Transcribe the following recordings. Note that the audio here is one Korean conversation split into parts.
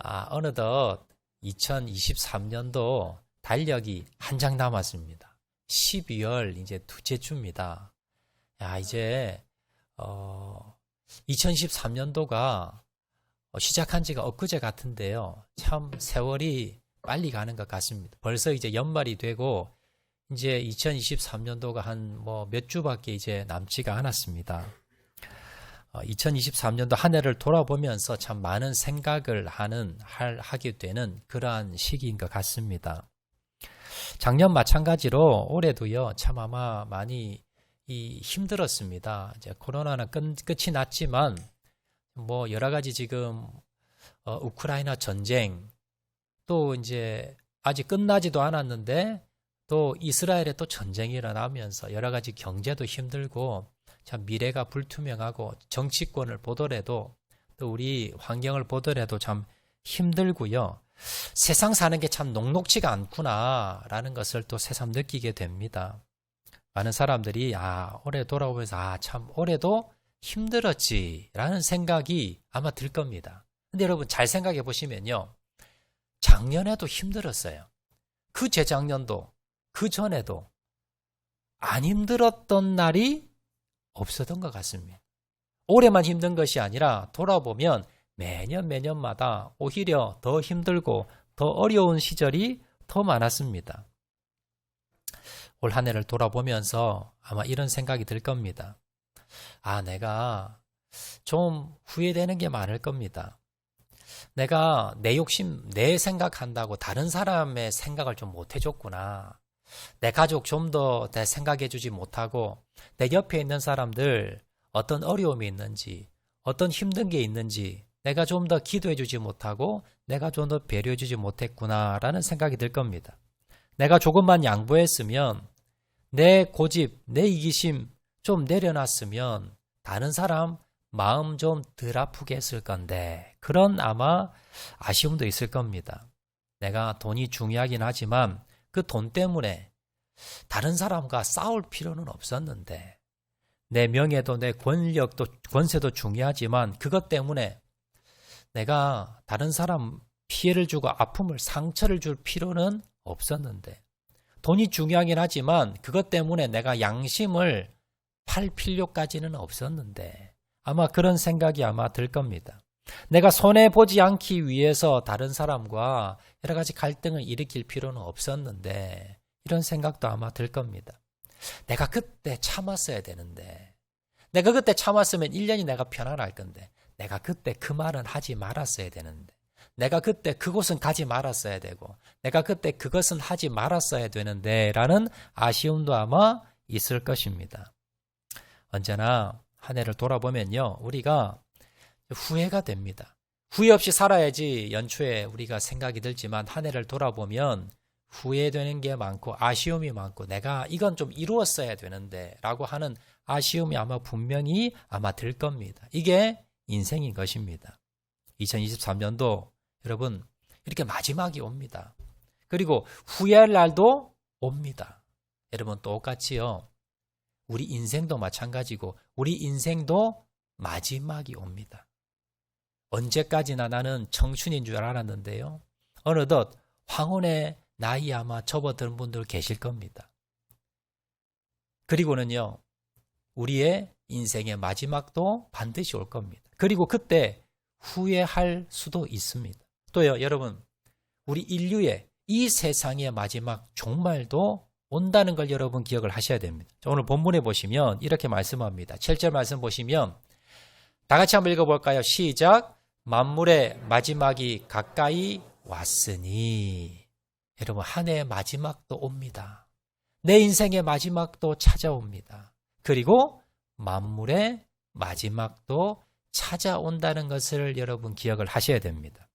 어느덧 2023년도 달력이 한 장 남았습니다. 12월 이제 두째 주입니다. 이제 2023년도가 시작한 지가 엊그제 같은데요. 참 세월이 빨리 가는 것 같습니다. 벌써 이제 연말이 되고 이제 2023년도가 한 몇 주밖에 이제 남지가 않았습니다. 2023년도 한 해를 돌아보면서 참 많은 생각을 하게 되는 그러한 시기인 것 같습니다. 작년 마찬가지로 올해도요, 참 아마 많이 힘들었습니다. 이제 코로나는 끝이 났지만, 여러 가지 지금, 우크라이나 전쟁, 또 이제 아직 끝나지도 않았는데, 또 이스라엘에 또 전쟁이 일어나면서 여러 가지 경제도 힘들고, 참 미래가 불투명하고 정치권을 보더라도 또 우리 환경을 보더라도 참 힘들고요. 세상 사는 게 참 녹록지가 않구나라는 것을 또 새삼 느끼게 됩니다. 많은 사람들이 올해 돌아오면서 참 올해도 힘들었지라는 생각이 아마 들 겁니다. 근데 여러분 잘 생각해 보시면요. 작년에도 힘들었어요. 그 재작년도 그 전에도 안 힘들었던 날이 없었던 것 같습니다. 올해만 힘든 것이 아니라 돌아보면 매년마다 오히려 더 힘들고 더 어려운 시절이 더 많았습니다. 올 한 해를 돌아보면서 아마 이런 생각이 들 겁니다. 내가 좀 후회되는 게 많을 겁니다. 내가 내 욕심, 내 생각한다고 다른 사람의 생각을 좀 못 해줬구나. 내 가족 좀 더 내 생각해주지 못하고 내 옆에 있는 사람들 어떤 어려움이 있는지 어떤 힘든 게 있는지 내가 좀 더 기도해주지 못하고 내가 좀 더 배려해주지 못했구나라는 생각이 들 겁니다. 내가 조금만 양보했으면 내 고집, 내 이기심 좀 내려놨으면 다른 사람 마음 좀 덜 아프게 했을 건데 그런 아마 아쉬움도 있을 겁니다. 내가 돈이 중요하긴 하지만 그 돈 때문에 다른 사람과 싸울 필요는 없었는데 내 명예도 내 권력도 권세도 중요하지만 그것 때문에 내가 다른 사람 피해를 주고 아픔을 상처를 줄 필요는 없었는데 돈이 중요하긴 하지만 그것 때문에 내가 양심을 팔 필요까지는 없었는데 아마 그런 생각이 아마 들 겁니다. 내가 손해보지 않기 위해서 다른 사람과 여러 가지 갈등을 일으킬 필요는 없었는데 이런 생각도 아마 들 겁니다. 내가 그때 참았어야 되는데 내가 그때 참았으면 1년이 내가 편안할 건데 내가 그때 그 말은 하지 말았어야 되는데 내가 그때 그곳은 가지 말았어야 되고 내가 그때 그것은 하지 말았어야 되는데 라는 아쉬움도 아마 있을 것입니다. 언제나 한 해를 돌아보면요. 우리가 후회가 됩니다. 후회 없이 살아야지 연초에 우리가 생각이 들지만 한 해를 돌아보면 후회되는 게 많고 아쉬움이 많고 내가 이건 좀 이루었어야 되는데 라고 하는 아쉬움이 아마 분명히 아마 들 겁니다. 이게 인생인 것입니다. 2023년도 여러분 이렇게 마지막이 옵니다. 그리고 후회할 날도 옵니다. 여러분 똑같이요. 우리 인생도 마찬가지고 우리 인생도 마지막이 옵니다. 언제까지나 나는 청춘인 줄 알았는데요. 어느덧 황혼의 나이 아마 접어든 분들 계실 겁니다. 그리고는요. 우리의 인생의 마지막도 반드시 올 겁니다. 그리고 그때 후회할 수도 있습니다. 또요. 여러분 우리 인류의 이 세상의 마지막 종말도 온다는 걸 여러분 기억을 하셔야 됩니다. 오늘 본문에 보시면 이렇게 말씀합니다. 7절 말씀 보시면 다 같이 한번 읽어볼까요? 시작. 만물의 마지막이 가까이 왔으니 여러분 한 해의 마지막도 옵니다. 내 인생의 마지막도 찾아옵니다. 그리고 만물의 마지막도 찾아온다는 것을 여러분 기억을 하셔야 됩니다.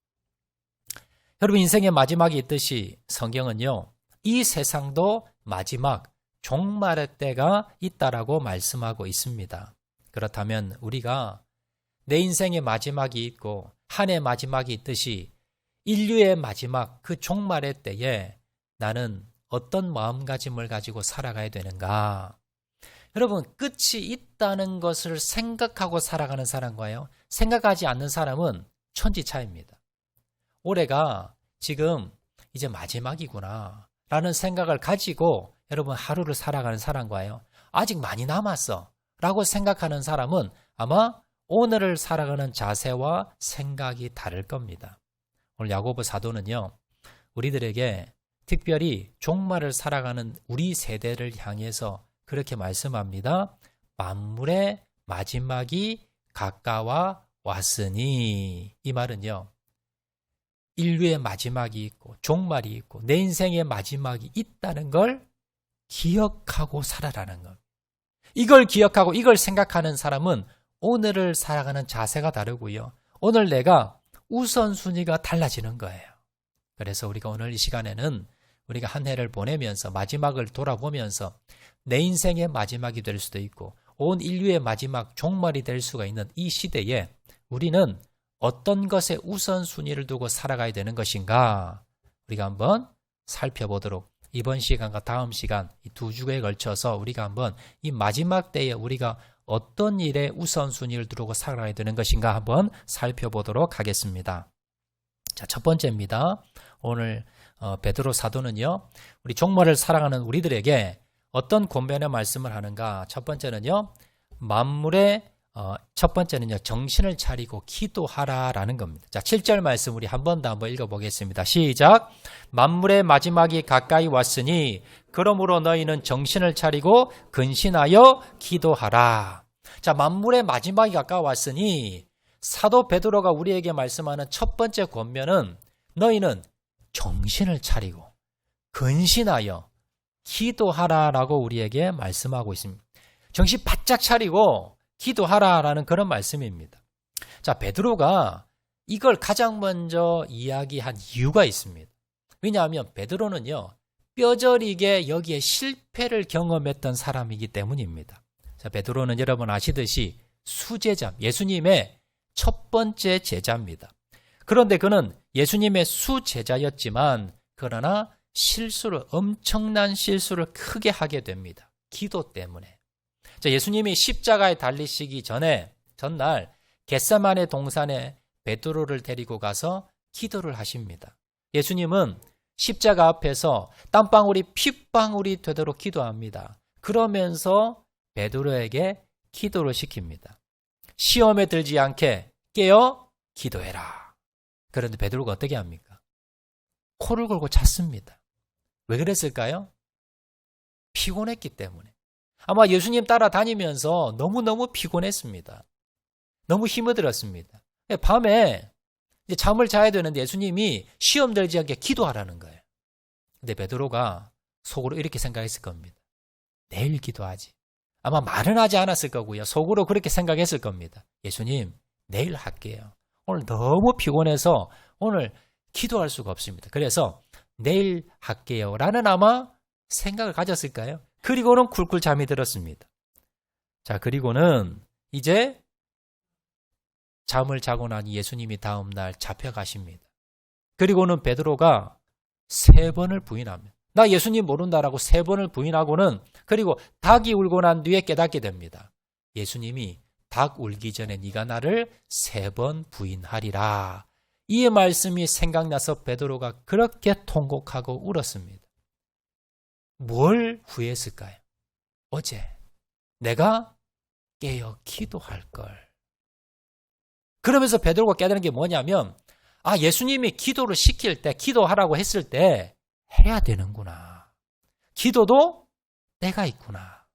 여러분 인생의 마지막이 있듯이 성경은요. 이 세상도 마지막 종말의 때가 있다라고 말씀하고 있습니다. 그렇다면 우리가 내 인생의 마지막이 있고 한 해의 마지막이 있듯이 인류의 마지막 그 종말의 때에 나는 어떤 마음가짐을 가지고 살아가야 되는가? 여러분 끝이 있다는 것을 생각하고 살아가는 사람과요. 생각하지 않는 사람은 천지 차이입니다. 올해가 지금 이제 마지막이구나 라는 생각을 가지고 여러분 하루를 살아가는 사람과요, 아직 많이 남았어 라고 생각하는 사람은 아마 오늘을 살아가는 자세와 생각이 다를 겁니다. 오늘 야고보 사도는요, 우리들에게 특별히 종말을 살아가는 우리 세대를 향해서 그렇게 말씀합니다. 만물의 마지막이 가까워 왔으니. 이 말은요, 인류의 마지막이 있고 종말이 있고 내 인생의 마지막이 있다는 걸 기억하고 살아라는 것. 이걸 기억하고 이걸 생각하는 사람은 오늘을 살아가는 자세가 다르고요, 오늘 내가 우선순위가 달라지는 거예요. 그래서 우리가 오늘 이 시간에는 우리가 한 해를 보내면서 마지막을 돌아보면서 내 인생의 마지막이 될 수도 있고 온 인류의 마지막 종말이 될 수가 있는 이 시대에 우리는 어떤 것에 우선순위를 두고 살아가야 되는 것인가, 우리가 한번 살펴보도록, 이번 시간과 다음 시간 이 두 주에 걸쳐서 우리가 한번 이 마지막 때에 우리가 어떤 일에 우선순위를 두고 살아가야 되는 것인가 한번 살펴보도록 하겠습니다. 자, 첫 번째입니다. 오늘 베드로 사도는요, 우리 종말을 살아가는 우리들에게 어떤 권면의 말씀을 하는가. 첫 번째는요, 만물의 첫 번째는요, 정신을 차리고 기도하라라는 겁니다. 자, 7절 말씀 우리 한 번 더 한번 읽어보겠습니다. 시작. 만물의 마지막이 가까이 왔으니 그러므로 너희는 정신을 차리고 근신하여 기도하라. 자, 만물의 마지막이 가까이 왔으니 사도 베드로가 우리에게 말씀하는 첫 번째 권면은 너희는 정신을 차리고 근신하여 기도하라라고 우리에게 말씀하고 있습니다. 정신 바짝 차리고 기도하라라는 그런 말씀입니다. 자, 베드로가 이걸 가장 먼저 이야기한 이유가 있습니다. 왜냐하면 베드로는요, 뼈저리게 여기에 실패를 경험했던 사람이기 때문입니다. 자, 베드로는 여러분 아시듯이 수제자, 예수님의 첫 번째 제자입니다. 그런데 그는 예수님의 수제자였지만 그러나 엄청난 실수를 크게 하게 됩니다. 기도 때문에. 자, 예수님이 십자가에 달리시기 전날 겟세마네 동산에 베드로를 데리고 가서 기도를 하십니다. 예수님은 십자가 앞에서 땀방울이 핏방울이 되도록 기도합니다. 그러면서 베드로에게 기도를 시킵니다. 시험에 들지 않게 깨어 기도해라. 그런데 베드로가 어떻게 합니까? 코를 골고 잤습니다. 왜 그랬을까요? 피곤했기 때문에. 아마 예수님 따라다니면서 너무너무 피곤했습니다. 너무 힘을 들었습니다. 밤에 이제 잠을 자야 되는데 예수님이 시험 들지 않게 기도하라는 거예요. 근데 베드로가 속으로 이렇게 생각했을 겁니다. 내일 기도하지. 아마 말은 하지 않았을 거고요. 속으로 그렇게 생각했을 겁니다. 예수님, 내일 할게요. 오늘 너무 피곤해서 오늘 기도할 수가 없습니다. 그래서 내일 할게요 라는 아마 생각을 가졌을까요? 그리고는 쿨쿨 잠이 들었습니다. 자, 그리고는 이제 잠을 자고 나니 예수님이 다음 날 잡혀가십니다. 그리고는 베드로가 3번을 부인합니다. 나 예수님 모른다라고 3번을 부인하고는, 그리고 닭이 울고 난 뒤에 깨닫게 됩니다. 예수님이 닭 울기 전에 네가 나를 3번 부인하리라. 이 말씀이 생각나서 베드로가 그렇게 통곡하고 울었습니다. 뭘 후회했을까요? 어제 내가 깨어 기도할 걸. 그러면서 베드로가 깨달은 게 뭐냐면, 예수님이 기도를 시킬 때, 기도하라고 했을 때 해야 되는구나. 기도도 때가 있구나.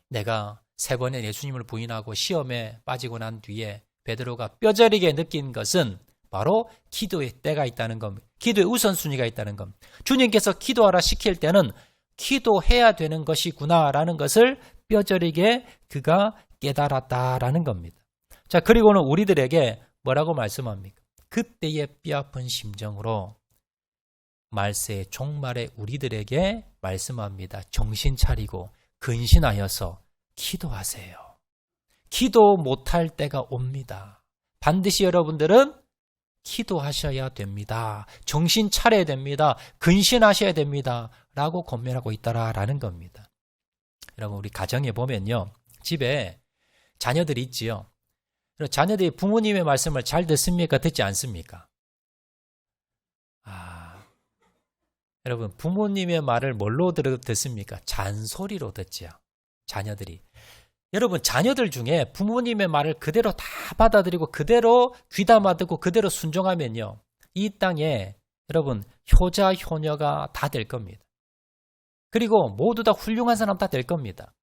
내가 3번의 예수님을 부인하고 시험에 빠지고 난 뒤에 베드로가 뼈저리게 느낀 것은 바로 기도의 때가 있다는 겁니다. 기도의 우선순위가 있다는 겁니다. 주님께서 기도하라 시킬 때는 기도해야 되는 것이구나라는 것을 뼈저리게 그가 깨달았다라는 겁니다. 자, 그리고는 우리들에게 뭐라고 말씀합니까? 그때의 뼈아픈 심정으로 말세의 종말에 우리들에게 말씀합니다. 정신 차리고 근신하여서 기도하세요. 기도 못할 때가 옵니다. 반드시 여러분들은 기도하셔야 됩니다. 정신 차려야 됩니다. 근신하셔야 됩니다. 라고 권면하고 있다라는 겁니다. 여러분, 우리 가정에 보면요, 집에 자녀들이 있지요. 자녀들이 부모님의 말씀을 잘 듣습니까? 듣지 않습니까? 여러분, 부모님의 말을 뭘로 듣습니까? 잔소리로 듣죠. 자녀들이. 여러분, 자녀들 중에 부모님의 말을 그대로 다 받아들이고 그대로 귀담아 듣고 그대로 순종하면요, 이 땅에 여러분 효자 효녀가 다 될 겁니다. 그리고 모두 다 훌륭한 사람 다 될 겁니다.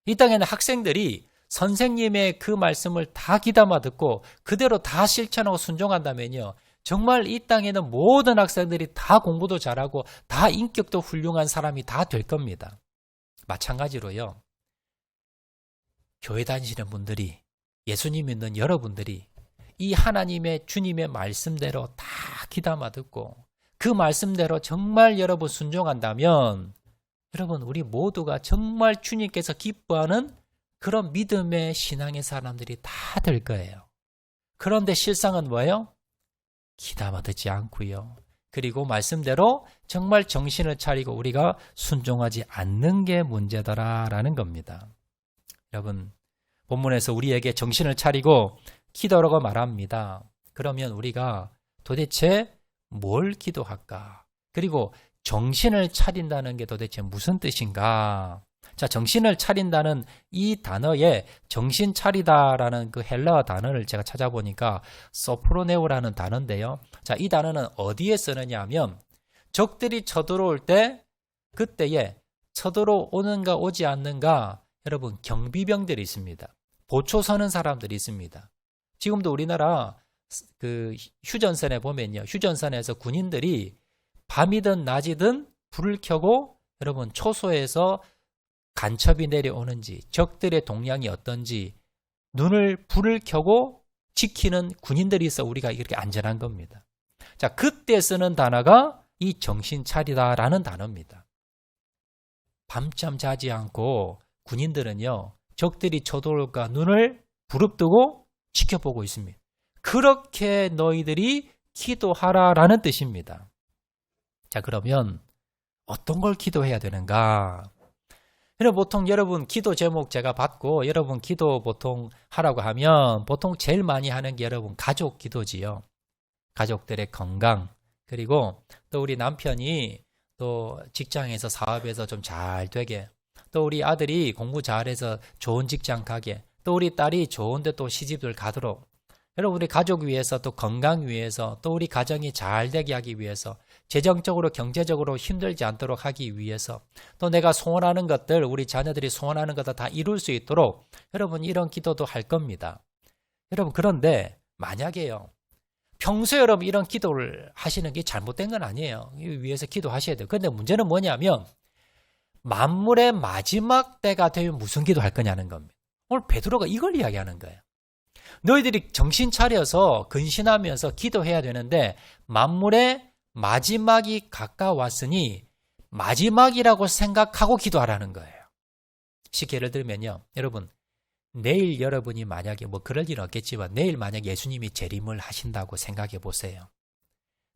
이 땅에는 학생들이 선생님의 그 말씀을 다 귀담아 듣고 그대로 다 실천하고 순종한다면요, 정말 이 땅에는 모든 학생들이 다 공부도 잘하고 다 인격도 훌륭한 사람이 다 될 겁니다. 마찬가지로요, 교회 다니시는 분들이, 예수님 믿는 여러분들이 이 하나님의 주님의 말씀대로 다 귀담아 듣고 그 말씀대로 정말 여러분 순종한다면 여러분, 우리 모두가 정말 주님께서 기뻐하는 그런 믿음의 신앙의 사람들이 다 될 거예요. 그런데 실상은 뭐예요? 귀담아 듣지 않고요. 그리고 말씀대로 정말 정신을 차리고 우리가 순종하지 않는 게 문제더라라는 겁니다. 여러분, 본문에서 우리에게 정신을 차리고 기도하라고 말합니다. 그러면 우리가 도대체 뭘 기도할까? 그리고 정신을 차린다는 게 도대체 무슨 뜻인가? 자, 정신을 차린다는 이 단어에 정신 차리다라는 그 헬라어 단어를 제가 찾아보니까 소프로네오라는 단어인데요. 자, 이 단어는 어디에 쓰느냐 하면 적들이 쳐들어올 때 그때에 쳐들어오는가 오지 않는가 여러분 경비병들이 있습니다. 보초 서는 사람들이 있습니다. 지금도 우리나라 그 휴전선에 보면요. 휴전선에서 군인들이 밤이든 낮이든 불을 켜고 여러분 초소에서 간첩이 내려오는지 적들의 동향이 어떤지 불을 켜고 지키는 군인들이 있어 우리가 이렇게 안전한 겁니다. 자, 그때 쓰는 단어가 이 정신 차리다라는 단어입니다. 밤잠 자지 않고 군인들은요, 적들이 쳐들어올까 눈을 부릅뜨고 지켜보고 있습니다. 그렇게 너희들이 기도하라라는 뜻입니다. 자, 그러면 어떤 걸 기도해야 되는가? 보통 여러분 기도 제목 제가 받고 여러분 기도 보통 하라고 하면 보통 제일 많이 하는 게 여러분 가족 기도지요. 가족들의 건강, 그리고 또 우리 남편이 또 직장에서 사업에서 좀 잘 되게, 또 우리 아들이 공부 잘해서 좋은 직장 가게, 또 우리 딸이 좋은데 또 시집을 가도록, 여러분 우리 가족 위해서 또 건강 위해서 또 우리 가정이 잘 되게 하기 위해서 재정적으로 경제적으로 힘들지 않도록 하기 위해서 또 내가 소원하는 것들 우리 자녀들이 소원하는 것들 다 이룰 수 있도록 여러분 이런 기도도 할 겁니다. 여러분 그런데 만약에요 평소에 여러분 이런 기도를 하시는 게 잘못된 건 아니에요. 위해서 기도하셔야 돼요. 그런데 문제는 뭐냐면 만물의 마지막 때가 되면 무슨 기도 할 거냐는 겁니다. 오늘 베드로가 이걸 이야기하는 거예요. 너희들이 정신 차려서 근신하면서 기도해야 되는데 만물의 마지막이 가까웠으니 마지막이라고 생각하고 기도하라는 거예요. 쉽게 예를 들면요. 여러분 내일 여러분이 만약에 뭐 그럴 일은 없겠지만 내일 만약 예수님이 재림을 하신다고 생각해 보세요.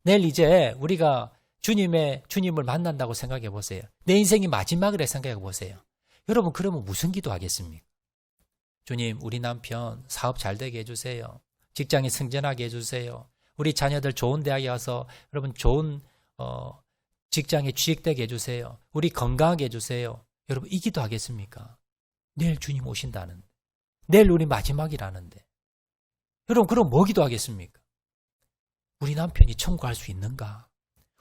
내일 이제 우리가 주님을 만난다고 생각해 보세요. 내 인생이 마지막이라 생각해 보세요. 여러분 그러면 무슨 기도하겠습니까? 주님, 우리 남편 사업 잘 되게 해주세요. 직장이 승진하게 해주세요. 우리 자녀들 좋은 대학에 가서 여러분 좋은 직장에 취직되게 해주세요. 우리 건강하게 해주세요. 여러분 이 기도 하겠습니까? 내일 주님 오신다는데, 내일 우리 마지막이라는데 여러분 그럼 뭐 기도하겠습니까? 우리 남편이 천국 갈 수 있는가?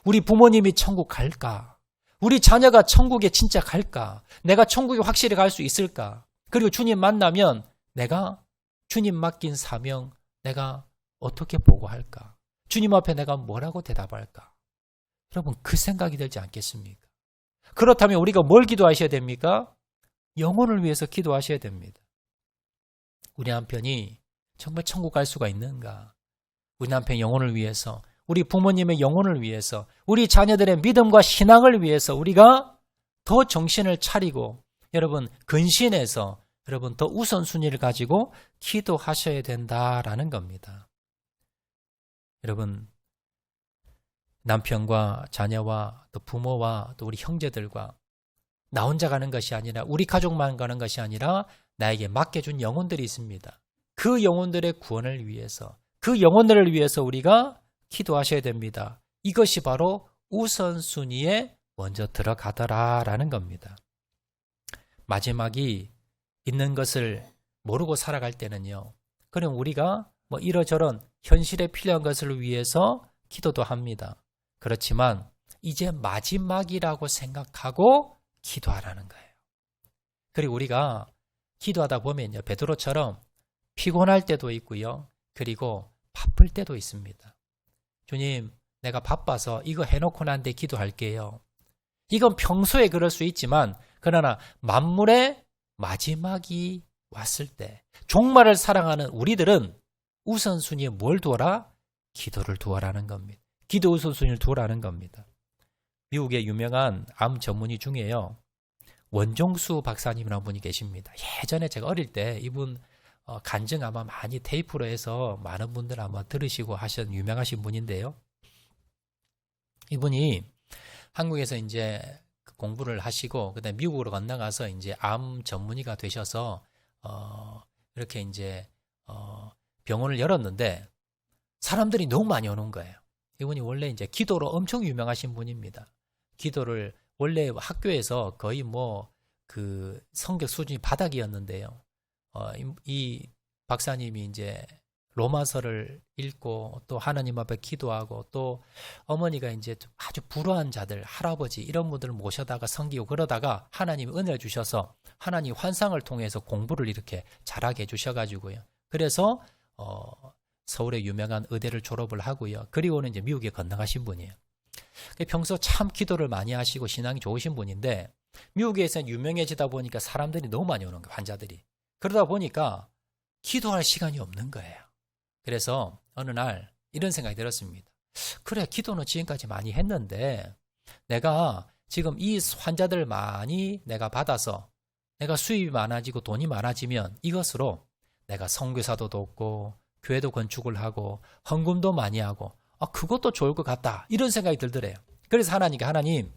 우리 부모님이 천국 갈까? 우리 자녀가 천국에 진짜 갈까? 내가 천국에 확실히 갈 수 있을까? 그리고 주님 만나면 내가 주님 맡긴 사명 내가 어떻게 보고할까? 주님 앞에 내가 뭐라고 대답할까? 여러분 그 생각이 들지 않겠습니까? 그렇다면 우리가 뭘 기도하셔야 됩니까? 영혼을 위해서 기도하셔야 됩니다. 우리 남편이 정말 천국 갈 수가 있는가? 우리 남편 영혼을 위해서, 우리 부모님의 영혼을 위해서, 우리 자녀들의 믿음과 신앙을 위해서 우리가 더 정신을 차리고 여러분 근신해서 여러분 더 우선순위를 가지고 기도하셔야 된다라는 겁니다. 여러분 남편과 자녀와 또 부모와 또 우리 형제들과 나 혼자 가는 것이 아니라 우리 가족만 가는 것이 아니라 나에게 맡겨준 영혼들이 있습니다. 그 영혼들의 구원을 위해서 그 영혼들을 위해서 우리가 기도하셔야 됩니다. 이것이 바로 우선순위에 먼저 들어가더라라는 겁니다. 마지막이 있는 것을 모르고 살아갈 때는요. 그럼 우리가 뭐 이러저런 현실에 필요한 것을 위해서 기도도 합니다. 그렇지만 이제 마지막이라고 생각하고 기도하라는 거예요. 그리고 우리가 기도하다 보면요. 베드로처럼 피곤할 때도 있고요. 그리고 바쁠 때도 있습니다. 주님, 내가 바빠서 이거 해놓고 난 뒤에 기도할게요. 이건 평소에 그럴 수 있지만 그러나 만물의 마지막이 왔을 때 종말을 사랑하는 우리들은 우선순위에 뭘 두어라? 기도를 두어라는 겁니다. 기도 우선순위를 두어라는 겁니다. 미국의 유명한 암 전문의 중에요. 원종수 박사님이라는 분이 계십니다. 예전에 제가 어릴 때 이분 간증 아마 많이 테이프로 해서 많은 분들 아마 들으시고 하신 유명하신 분인데요. 이분이 한국에서 이제 공부를 하시고 그다음에 미국으로 건너가서 이제 암 전문의가 되셔서 이렇게 이제 병원을 열었는데 사람들이 너무 많이 오는 거예요. 이분이 원래 이제 기도로 엄청 유명하신 분입니다. 기도를 원래 학교에서 거의 뭐 그 성격 수준이 바닥이었는데요. 이 박사님이 이제 로마서를 읽고 또 하나님 앞에 기도하고 또 어머니가 이제 아주 불우한 자들, 할아버지 이런 분들을 모셔다가 섬기고 그러다가 하나님이 은혜를 주셔서 하나님 환상을 통해서 공부를 이렇게 잘하게 해주셔가지고요. 그래서 서울의 유명한 의대를 졸업을 하고요. 그리고는 이제 미국에 건너가신 분이에요. 평소 참 기도를 많이 하시고 신앙이 좋으신 분인데 미국에서 유명해지다 보니까 사람들이 너무 많이 오는 거예요. 환자들이. 그러다 보니까 기도할 시간이 없는 거예요. 그래서 어느 날 이런 생각이 들었습니다. 그래, 기도는 지금까지 많이 했는데 내가 지금 이 환자들 많이 내가 받아서 내가 수입이 많아지고 돈이 많아지면 이것으로 내가 선교사도 돕고 교회도 건축을 하고 헌금도 많이 하고 그것도 좋을 것 같다. 이런 생각이 들더래요. 그래서 하나님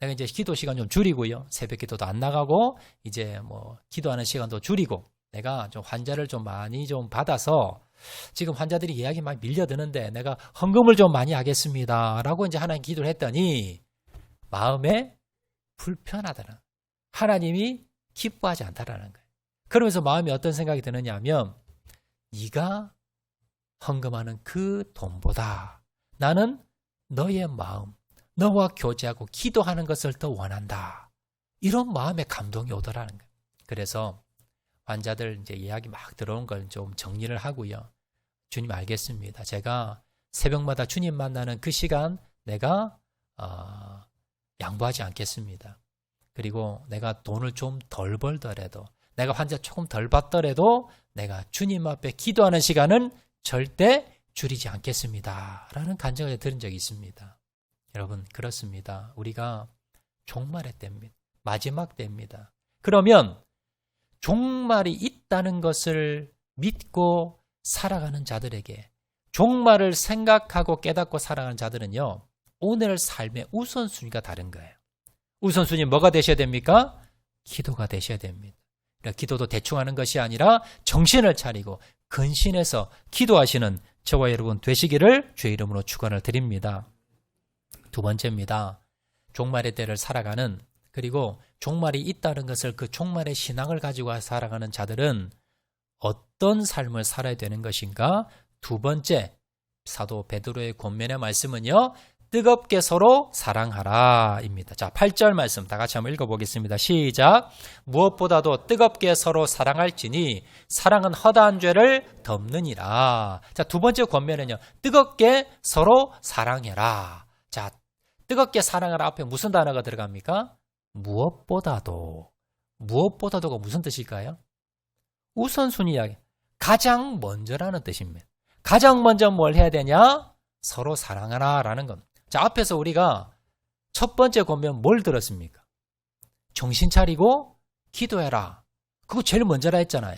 내가 이제 기도 시간 좀 줄이고요. 새벽 기도도 안 나가고 이제 뭐 기도하는 시간도 줄이고 내가 좀 환자를 좀 많이 좀 받아서 지금 환자들이 예약이 많이 밀려드는데 내가 헌금을 좀 많이 하겠습니다. 라고 이제 하나님 기도를 했더니 마음에 불편하다는 하나님이 기뻐하지 않다라는 거예요. 그러면서 마음에 어떤 생각이 드느냐 하면 네가 헌금하는 그 돈보다 나는 너의 마음, 너와 교제하고 기도하는 것을 더 원한다. 이런 마음의 감동이 오더라는 거예요. 그래서 환자들 이제 예약이 막 들어온 걸 좀 정리를 하고요. 주님 알겠습니다. 제가 새벽마다 주님 만나는 그 시간 내가 양보하지 않겠습니다. 그리고 내가 돈을 좀 덜 벌더라도 내가 환자 조금 덜 받더라도 내가 주님 앞에 기도하는 시간은 절대 줄이지 않겠습니다. 라는 간증을 들은 적이 있습니다. 여러분 그렇습니다. 우리가 종말의 때입니다. 마지막 때입니다. 그러면 종말이 있다는 것을 믿고 살아가는 자들에게 종말을 생각하고 깨닫고 살아가는 자들은요. 오늘 삶의 우선순위가 다른 거예요. 우선순위 뭐가 되셔야 됩니까? 기도가 되셔야 됩니다. 그러니까 기도도 대충 하는 것이 아니라 정신을 차리고 근신해서 기도하시는 저와 여러분 되시기를 주의 이름으로 축원을 드립니다. 두 번째입니다. 종말의 때를 살아가는 그리고 종말이 있다는 것을 그 종말의 신앙을 가지고 살아가는 자들은 어떤 삶을 살아야 되는 것인가? 두 번째 사도 베드로의 권면의 말씀은요. 뜨겁게 서로 사랑하라 입니다. 자, 8절 말씀 다 같이 한번 읽어보겠습니다. 시작. 무엇보다도 뜨겁게 서로 사랑할지니 사랑은 허다한 죄를 덮느니라. 자, 두 번째 권면은요. 뜨겁게 서로 사랑해라. 자, 뜨겁게 사랑하라 앞에 무슨 단어가 들어갑니까? 무엇보다도. 무엇보다도가 무슨 뜻일까요? 우선순위 이야기. 가장 먼저라는 뜻입니다. 가장 먼저 뭘 해야 되냐? 서로 사랑하라 라는 겁니다. 자, 앞에서 우리가 첫 번째 권면 뭘 들었습니까? 정신 차리고 기도해라. 그거 제일 먼저라 했잖아요.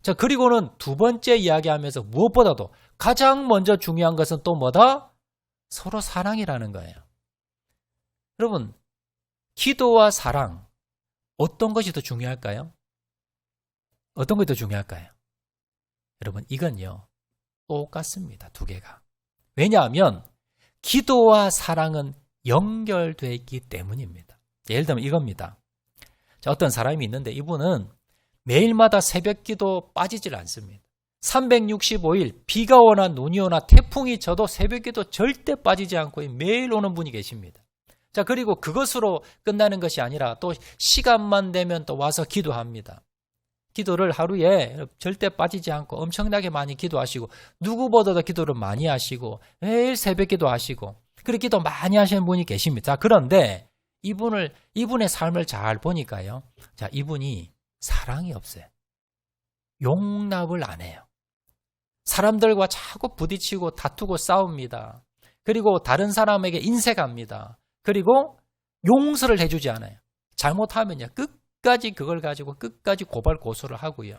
자, 그리고는 두 번째 이야기하면서 무엇보다도 가장 먼저 중요한 것은 또 뭐다? 서로 사랑이라는 거예요. 여러분, 기도와 사랑 어떤 것이 더 중요할까요? 어떤 것이 더 중요할까요? 여러분, 이건요. 똑같습니다. 두 개가. 왜냐하면 기도와 사랑은 연결되어 있기 때문입니다. 예를 들면 이겁니다. 자, 어떤 사람이 있는데 이분은 매일마다 새벽기도 빠지질 않습니다. 365일 비가 오나 눈이 오나 태풍이 쳐도 새벽기도 절대 빠지지 않고 매일 오는 분이 계십니다. 자, 그리고 그것으로 끝나는 것이 아니라 또 시간만 되면 또 와서 기도합니다. 기도를 하루에 절대 빠지지 않고 엄청나게 많이 기도하시고 누구보다도 기도를 많이 하시고 매일 새벽기도 하시고 그렇게 기도 많이 하시는 분이 계십니다. 자, 그런데 이분의 삶을 잘 보니까요. 자, 이분이 사랑이 없어요. 용납을 안 해요. 사람들과 자꾸 부딪히고 다투고 싸웁니다. 그리고 다른 사람에게 인색합니다. 그리고 용서를 해주지 않아요. 잘못하면요. 끝까지 그걸 가지고 끝까지 고발 고소를 하고요.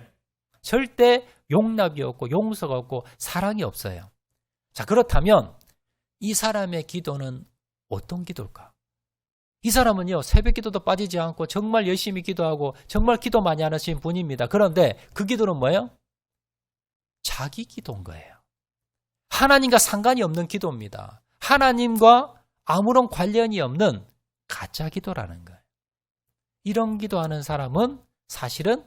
절대 용납이 없고 용서가 없고 사랑이 없어요. 자, 그렇다면 이 사람의 기도는 어떤 기도일까? 이 사람은요, 새벽 기도도 빠지지 않고 정말 열심히 기도하고 정말 기도 많이 하시는 분입니다. 그런데 그 기도는 뭐예요? 자기 기도인 거예요. 하나님과 상관이 없는 기도입니다. 하나님과 아무런 관련이 없는 가짜 기도라는 거예요. 이런 기도하는 사람은 사실은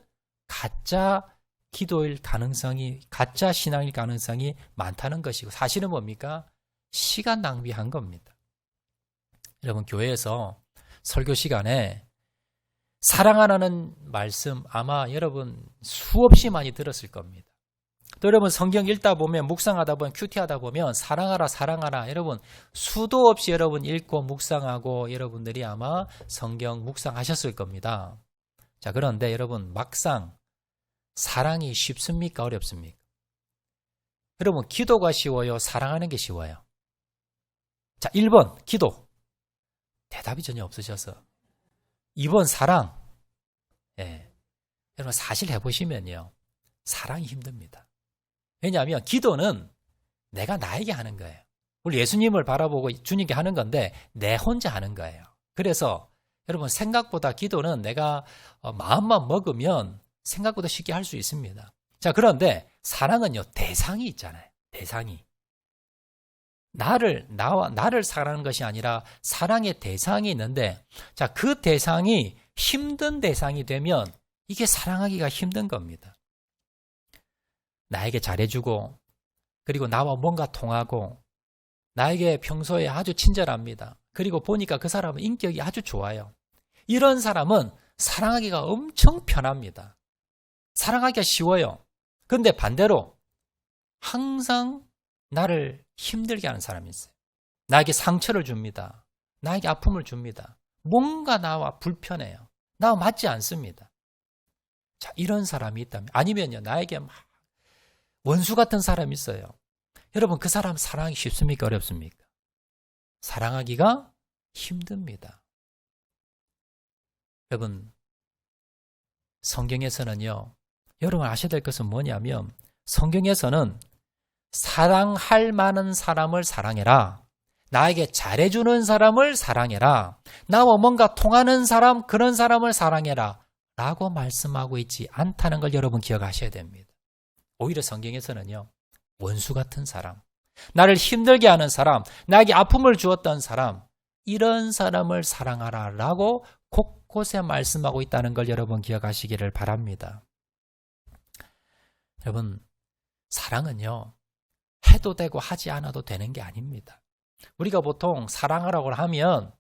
가짜 기도일 가능성이, 가짜 신앙일 가능성이 많다는 것이고, 사실은 뭡니까? 시간 낭비한 겁니다. 여러분, 교회에서 설교 시간에 사랑하라는 말씀 아마 여러분 수없이 많이 들었을 겁니다. 또 여러분 성경 읽다 보면, 묵상하다 보면, 큐티하다 보면 사랑하라 사랑하라 여러분 수도 없이 여러분 읽고 묵상하고 여러분들이 아마 성경 묵상하셨을 겁니다. 자, 그런데 여러분 막상 사랑이 쉽습니까? 어렵습니까? 여러분 기도가 쉬워요? 사랑하는 게 쉬워요? 자, 1번 기도. 대답이 전혀 없으셔서. 2번 사랑. 예. 여러분 사실 해보시면요. 사랑이 힘듭니다. 왜냐하면 기도는 내가 나에게 하는 거예요. 우리 예수님을 바라보고 주님께 하는 건데 내 혼자 하는 거예요. 그래서 여러분 생각보다 기도는 내가 마음만 먹으면 생각보다 쉽게 할 수 있습니다. 자, 그런데 사랑은요. 대상이 있잖아요. 대상이. 나를 사랑하는 것이 아니라 사랑의 대상이 있는데, 자, 그 대상이 힘든 대상이 되면 이게 사랑하기가 힘든 겁니다. 나에게 잘해주고, 그리고 나와 뭔가 통하고, 나에게 평소에 아주 친절합니다. 그리고 보니까 그 사람은 인격이 아주 좋아요. 이런 사람은 사랑하기가 엄청 편합니다. 사랑하기가 쉬워요. 그런데 반대로 항상 나를 힘들게 하는 사람이 있어요. 나에게 상처를 줍니다. 나에게 아픔을 줍니다. 뭔가 나와 불편해요. 나와 맞지 않습니다. 자, 이런 사람이 있다면, 아니면요, 나에게 막 원수 같은 사람이 있어요. 여러분, 그 사람 사랑하기 쉽습니까? 어렵습니까? 사랑하기가 힘듭니다. 여러분, 성경에서는요, 여러분 아셔야 될 것은 뭐냐면, 성경에서는 사랑할 만한 사람을 사랑해라. 나에게 잘해주는 사람을 사랑해라. 나와 뭔가 통하는 사람, 그런 사람을 사랑해라. 라고 말씀하고 있지 않다는 걸 여러분 기억하셔야 됩니다. 오히려 성경에서는요, 원수 같은 사람, 나를 힘들게 하는 사람, 나에게 아픔을 주었던 사람, 이런 사람을 사랑하라 라고 곳곳에 말씀하고 있다는 걸 여러분 기억하시기를 바랍니다. 여러분, 사랑은요, 해도 되고 하지 않아도 되는 게 아닙니다. 우리가 보통 사랑하라고 하면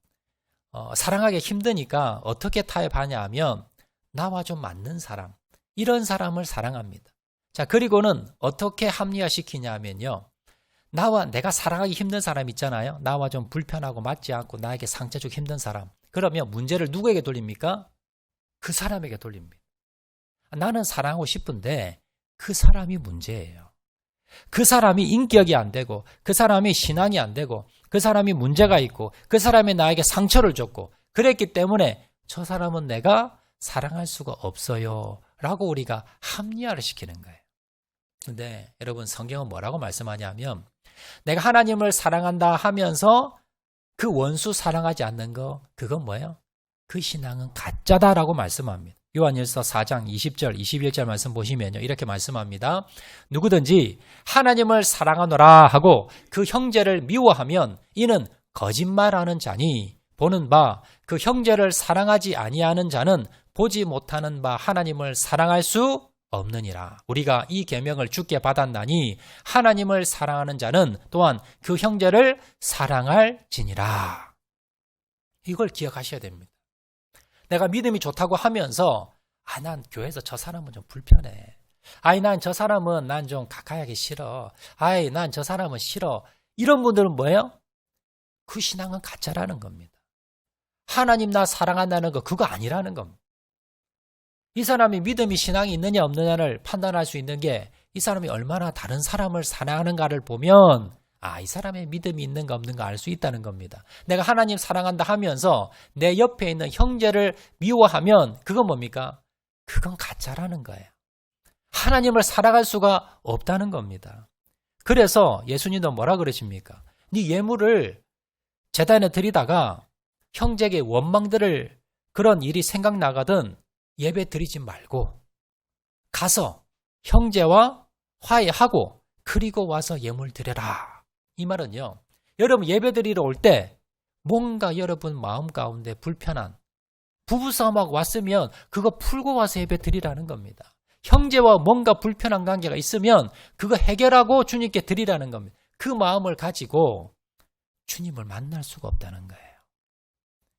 사랑하기 힘드니까 어떻게 타협하냐 하면 나와 좀 맞는 사람, 이런 사람을 사랑합니다. 자, 그리고는 어떻게 합리화시키냐 하면요, 내가 사랑하기 힘든 사람 있잖아요. 나와 좀 불편하고 맞지 않고 나에게 상처 주기 힘든 사람. 그러면 문제를 누구에게 돌립니까? 그 사람에게 돌립니다. 나는 사랑하고 싶은데 그 사람이 문제예요. 그 사람이 인격이 안 되고, 그 사람이 신앙이 안 되고, 그 사람이 문제가 있고, 그 사람이 나에게 상처를 줬고, 그랬기 때문에 저 사람은 내가 사랑할 수가 없어요 라고 우리가 합리화를 시키는 거예요. 근데 여러분, 성경은 뭐라고 말씀하냐면, 내가 하나님을 사랑한다 하면서 그 원수 사랑하지 않는 거, 그건 뭐예요? 그 신앙은 가짜다라고 말씀합니다. 요한일서 4장 20절, 21절 말씀 보시면요, 이렇게 말씀합니다. 누구든지 하나님을 사랑하노라 하고 그 형제를 미워하면 이는 거짓말하는 자니 보는 바 그 형제를 사랑하지 아니하는 자는 보지 못하는 바 하나님을 사랑할 수 없느니라. 우리가 이 계명을 주께 받았나니 하나님을 사랑하는 자는 또한 그 형제를 사랑할지니라. 이걸 기억하셔야 됩니다. 내가 믿음이 좋다고 하면서 난 교회에서 저 사람은 좀 불편해. 난 저 사람은 난 좀 가까이 하기 싫어. 난 저 사람은 싫어. 이런 분들은 뭐예요? 그 신앙은 가짜라는 겁니다. 하나님 나 사랑한다는 거 그거 아니라는 겁니다. 이 사람이 믿음이 신앙이 있느냐 없느냐를 판단할 수 있는 게 이 사람이 얼마나 다른 사람을 사랑하는가를 보면 이 사람의 믿음이 있는가 없는가 알 수 있다는 겁니다. 내가 하나님 사랑한다 하면서 내 옆에 있는 형제를 미워하면 그건 뭡니까? 그건 가짜라는 거예요. 하나님을 사랑할 수가 없다는 겁니다. 그래서 예수님도 뭐라 그러십니까? 네 예물을 제단에 드리다가 형제에게 원망들을 그런 일이 생각나거든 예배 드리지 말고 가서 형제와 화해하고 그리고 와서 예물 드려라. 이 말은요. 여러분 예배 드리러 올 때 뭔가 여러분 마음 가운데 불편한 부부싸움하고 왔으면 그거 풀고 와서 예배 드리라는 겁니다. 형제와 뭔가 불편한 관계가 있으면 그거 해결하고 주님께 드리라는 겁니다. 그 마음을 가지고 주님을 만날 수가 없다는 거예요.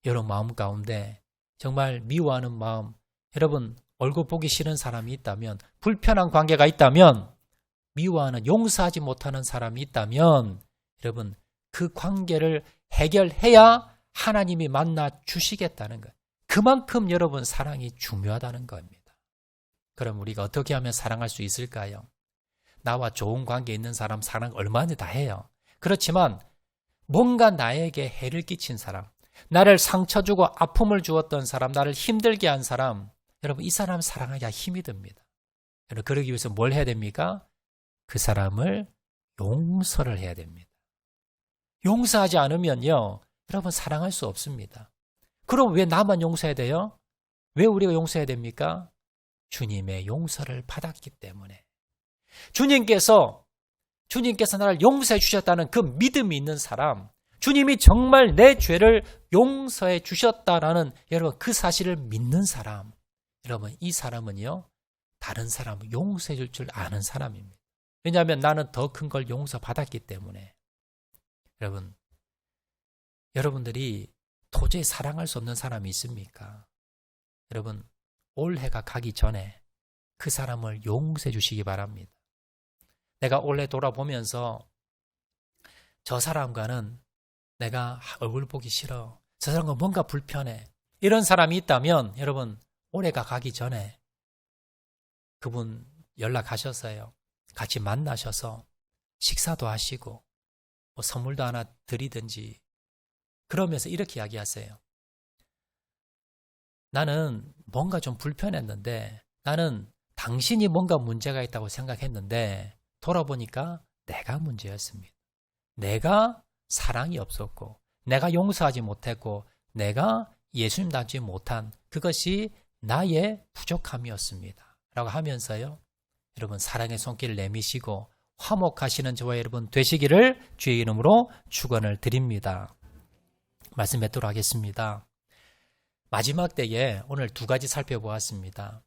여러분 마음 가운데 정말 미워하는 마음, 여러분 얼굴 보기 싫은 사람이 있다면, 불편한 관계가 있다면, 미워하는 용서하지 못하는 사람이 있다면 여러분 그 관계를 해결해야 하나님이 만나 주시겠다는 거예요. 그만큼 여러분 사랑이 중요하다는 겁니다. 그럼 우리가 어떻게 하면 사랑할 수 있을까요? 나와 좋은 관계 있는 사람 사랑 얼마나 다 해요. 그렇지만 뭔가 나에게 해를 끼친 사람, 나를 상처 주고 아픔을 주었던 사람, 나를 힘들게 한 사람, 여러분 이 사람 사랑하기가 힘이 듭니다. 여러분 그러기 위해서 뭘 해야 됩니까? 그 사람을 용서를 해야 됩니다. 용서하지 않으면요 여러분 사랑할 수 없습니다. 그럼 왜 나만 용서해야 돼요? 왜 우리가 용서해야 됩니까? 주님의 용서를 받았기 때문에. 주님께서 나를 용서해 주셨다는 그 믿음이 있는 사람, 주님이 정말 내 죄를 용서해 주셨다라는 여러분 그 사실을 믿는 사람, 여러분 이 사람은요 다른 사람을 용서해 줄 줄 아는 사람입니다. 왜냐하면 나는 더 큰 걸 용서받았기 때문에. 여러분들이 도저히 사랑할 수 없는 사람이 있습니까? 여러분 올해가 가기 전에 그 사람을 용서해 주시기 바랍니다. 내가 올해 돌아보면서 저 사람과는 내가 얼굴 보기 싫어, 저 사람과 뭔가 불편해, 이런 사람이 있다면 여러분 올해가 가기 전에 그분 연락하셨어요. 같이 만나셔서 식사도 하시고 뭐 선물도 하나 드리든지 그러면서 이렇게 이야기하세요. 나는 뭔가 좀 불편했는데, 나는 당신이 뭔가 문제가 있다고 생각했는데 돌아보니까 내가 문제였습니다. 내가 사랑이 없었고, 내가 용서하지 못했고, 내가 예수님 닮지 못한 그것이 나의 부족함이었습니다. 라고 하면서요, 여러분 사랑의 손길을 내미시고 화목하시는 저와 여러분 되시기를 주의 이름으로 축원을 드립니다. 말씀 맺도록 하겠습니다. 마지막 때에 오늘 두 가지 살펴보았습니다.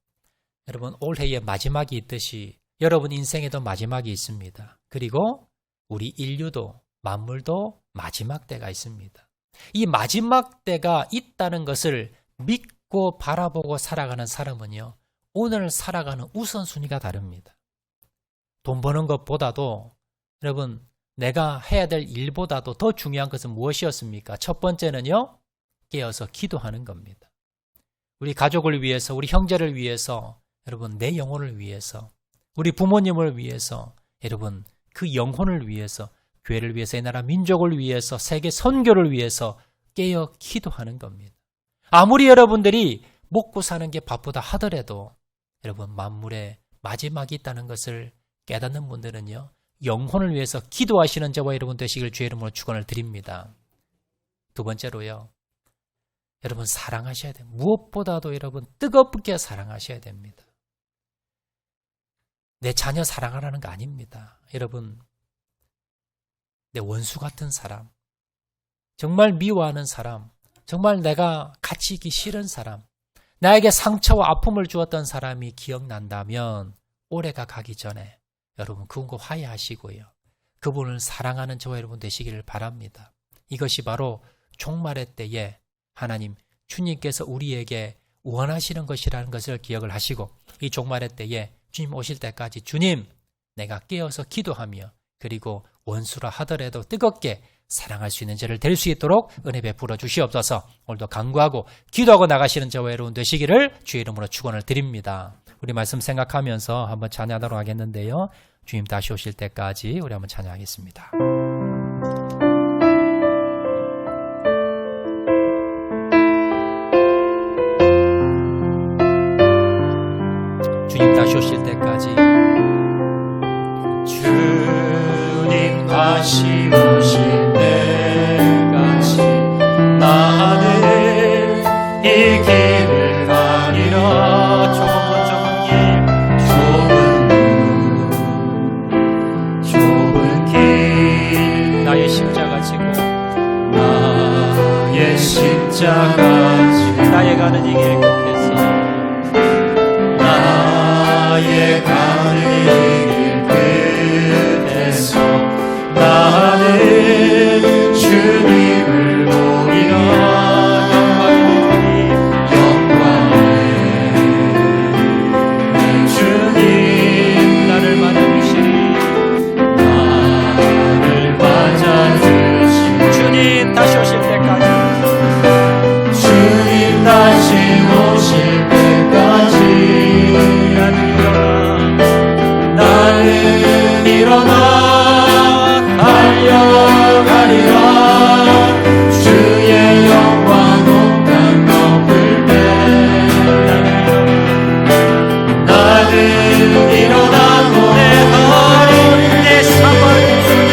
여러분 올해의 마지막이 있듯이 여러분 인생에도 마지막이 있습니다. 그리고 우리 인류도 만물도 마지막 때가 있습니다. 이 마지막 때가 있다는 것을 믿고 바라보고 살아가는 사람은요, 오늘 살아가는 우선순위가 다릅니다. 돈 버는 것보다도 여러분 내가 해야 될 일보다도 더 중요한 것은 무엇이었습니까? 첫 번째는요, 깨어서 기도하는 겁니다. 우리 가족을 위해서, 우리 형제를 위해서, 여러분 내 영혼을 위해서, 우리 부모님을 위해서, 여러분 그 영혼을 위해서, 교회를 위해서, 이 나라 민족을 위해서, 세계 선교를 위해서 깨어 기도하는 겁니다. 아무리 여러분들이 먹고 사는 게 바쁘다 하더라도 여러분 만물에 마지막이 있다는 것을 깨닫는 분들은요, 영혼을 위해서 기도하시는 저와 여러분 되시길 주의 이름으로 축원을 드립니다. 두 번째로요, 여러분 사랑하셔야 돼요. 무엇보다도 여러분 뜨겁게 사랑하셔야 됩니다. 내 자녀 사랑하라는 거 아닙니다. 여러분 내 원수 같은 사람, 정말 미워하는 사람, 정말 내가 같이 있기 싫은 사람, 나에게 상처와 아픔을 주었던 사람이 기억난다면 올해가 가기 전에 여러분 그분과 화해하시고요. 그분을 사랑하는 저와 여러분 되시기를 바랍니다. 이것이 바로 종말의 때에 하나님 주님께서 우리에게 원하시는 것이라는 것을 기억을 하시고 이 종말의 때에 주님 오실 때까지 주님 내가 깨어서 기도하며 그리고 원수라 하더라도 뜨겁게 사랑할 수 있는 자를 될 수 있도록 은혜 베풀어 주시옵소서. 오늘도 간구하고 기도하고 나가시는 저와 여러분 되시기를 주의 이름으로 축원을 드립니다. 우리 말씀 생각하면서 한번 찬양하도록 하겠는데요. 주님 다시 오실 때까지 우리 한번 찬양하겠습니다. 주님 다시 오실 때까지 주님 다시 오실 때까지 나는 이 길을 가리라. 좁은 길 나의 십자가 지고 나의 십자가 지고 나의 가는 이 길 끝에서 나의 가는 이 길 끝에서 나는 주님을 보리라. 영광의 주님 나를 맞아주시리. 나를 맞아주시니 주님 다시 오실 때까지 주님 다시 오실 때까지 나는 일어나 달려가리라. 주의 영광 온 땅 덮을 때 나는 일어나 노래하리. 내 사모하는 주님,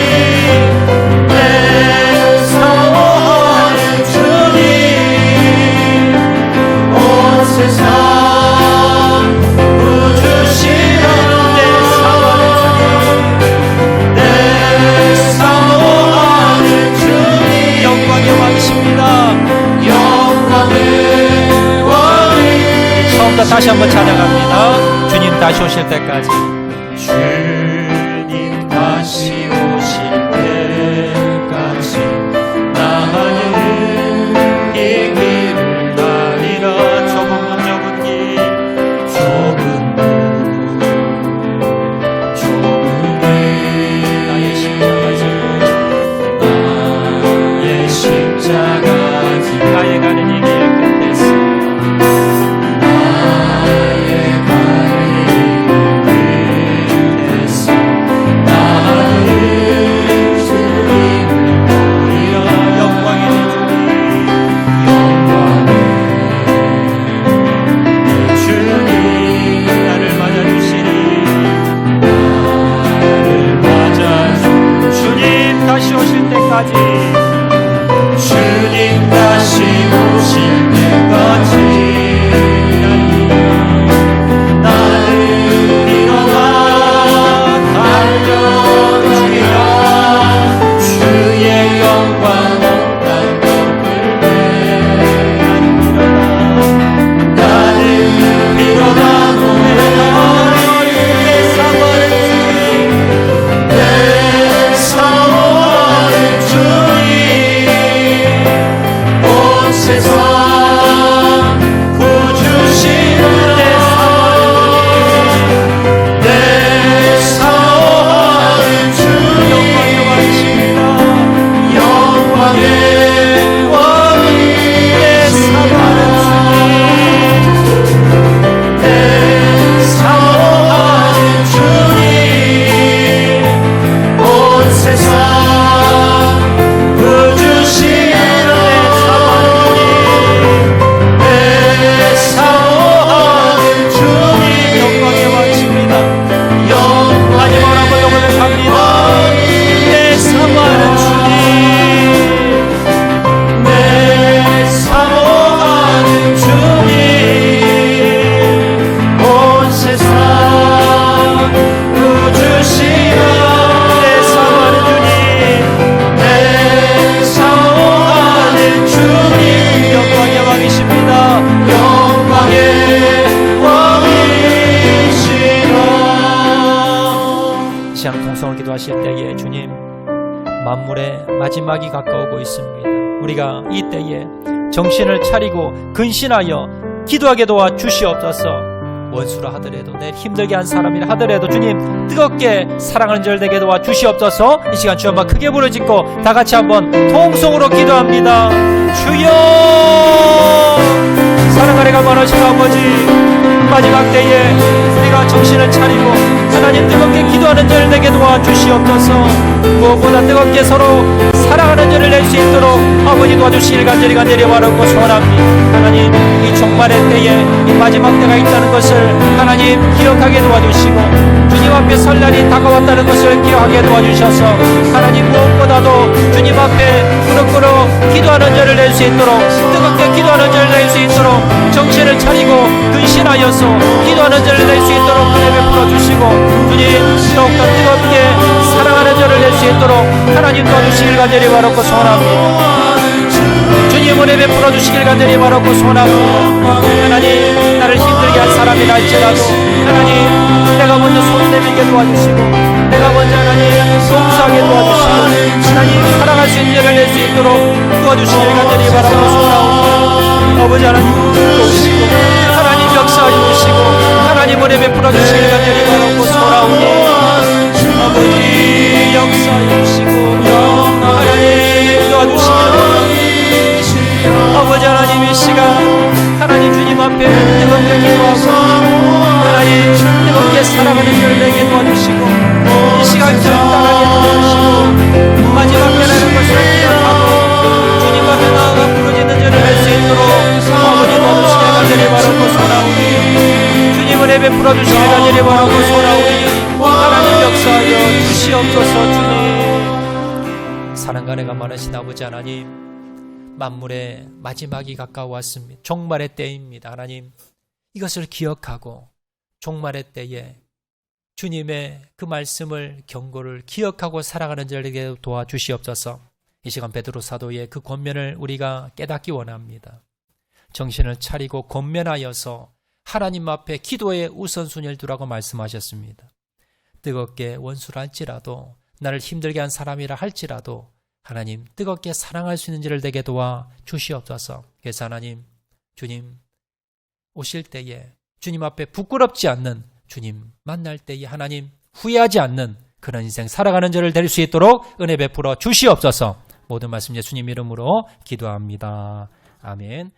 내 사모하는 주님 온 세상 부주시는 내 사모하는 주님 영광의 왕이십니다. 영광의 왕이 처음부터 다시 한번 찬양합니다. 주님 다시 오실 때까지 주님 다시 오실 때까지 나는 이 길을 가리라. 좁은 길 좁은 길 나의 십자가 지고 나의 십자가 지고 나의 가는 이 길 끝에서 나의 가는 길 하실 때에 주님, 만물의 마지막이 가까우고 있습니다. 우리가 이 때에 정신을 차리고 근신하여 기도하게 도와 주시옵소서. 원수라 하더라도 내 힘들게 한 사람이라 하더라도 주님 뜨겁게 사랑하는 절 되게 도와 주시옵소서. 이 시간 주여 한번 크게 부르짖고 다 같이 한번 통성으로 기도합니다. 주여, 사랑하리가 많으신 아버지, 마지막 때에 우리가 정신을 차리고 하나님 뜨겁게 기도하는 절 되게 도와 주시옵소서. 무엇보다 뜨겁게 서로 사랑하는 절을 낼 수 있도록 아버지 도와주시길 간절히 바라고 소원합니다. 하나님, 이 종말의 때에 이 마지막 때가 있다는 것을 하나님 기억하게 도와주시고 주님 앞에 설 날이 다가왔다는 것을 기억하게 도와주셔서 하나님 무엇보다도 주님 앞에 무릎 꿇어 기도하는 절을 낼 수 있도록, 뜨겁게 기도하는 절을 낼 수 있도록 정신을 차리고 근신하여서 기도하는 절을 낼 수 있도록 은혜 베풀어 주시고 주님 더욱더 뜨겁게 사랑하는 절을 낼 수 있도록 하나님 도와주시길 간절히 바라고 소원합니다. 주님 은혜 베풀어 주시길 간절히 바라고 소원합니다. 하나님, 나를 힘들게 한 사람이라 할지라도 하나님 내가 먼저 손 내밀게 도와주시고 내가 먼저 하나님 용서하게 도와주시고 하나님 사랑할 수 있는 절을 낼 수 있도록 도와주시길 간절히 바라고 소원합니다. 아버지 하나님 도우시고 하나님 역사해 주시고 하나님 은혜 베풀어 주시길 간절히 바라고 소원합니다. 아버지 역사해 주시고 하나님 도와주시길 아버지 하나님, 이 시간 하나님 주님 앞에 뜨겁게 기도하고 하나님 뜨겁게 사랑하는 절 되게 도와주시고 이 시간 절 따라게 도와주시고 마지막 때라는 것을 기억하고 주님 앞에 나아가 부르짖는 절을 할 수 있도록 아버지 도와주시길 간절히 바라고 소원하오니 주님 은혜 베풀어 주시길 간절히 바라고 소원하오니 하나님 역사하여 주시옵소서. 주님, 사랑과 은혜가 많으신 아버지 하나님, 만물의 마지막이 가까워왔습니다. 종말의 때입니다. 하나님, 이것을 기억하고 종말의 때에 주님의 그 말씀을, 경고를 기억하고 살아가는 자에게 도와주시옵소서. 이 시간 베드로 사도의 그 권면을 우리가 깨닫기 원합니다. 정신을 차리고 권면하여서 하나님 앞에 기도의 우선순위를 두라고 말씀하셨습니다. 뜨겁게 원수를 할지라도, 나를 힘들게 한 사람이라 할지라도 하나님 뜨겁게 사랑할 수 있는 자를 되게 도와 주시옵소서. 그래서 하나님, 주님 오실 때에 주님 앞에 부끄럽지 않는, 주님 만날 때에 하나님 후회하지 않는 그런 인생 살아가는 자를 될 수 있도록 은혜 베풀어 주시옵소서. 모든 말씀 예수님 이름으로 기도합니다. 아멘.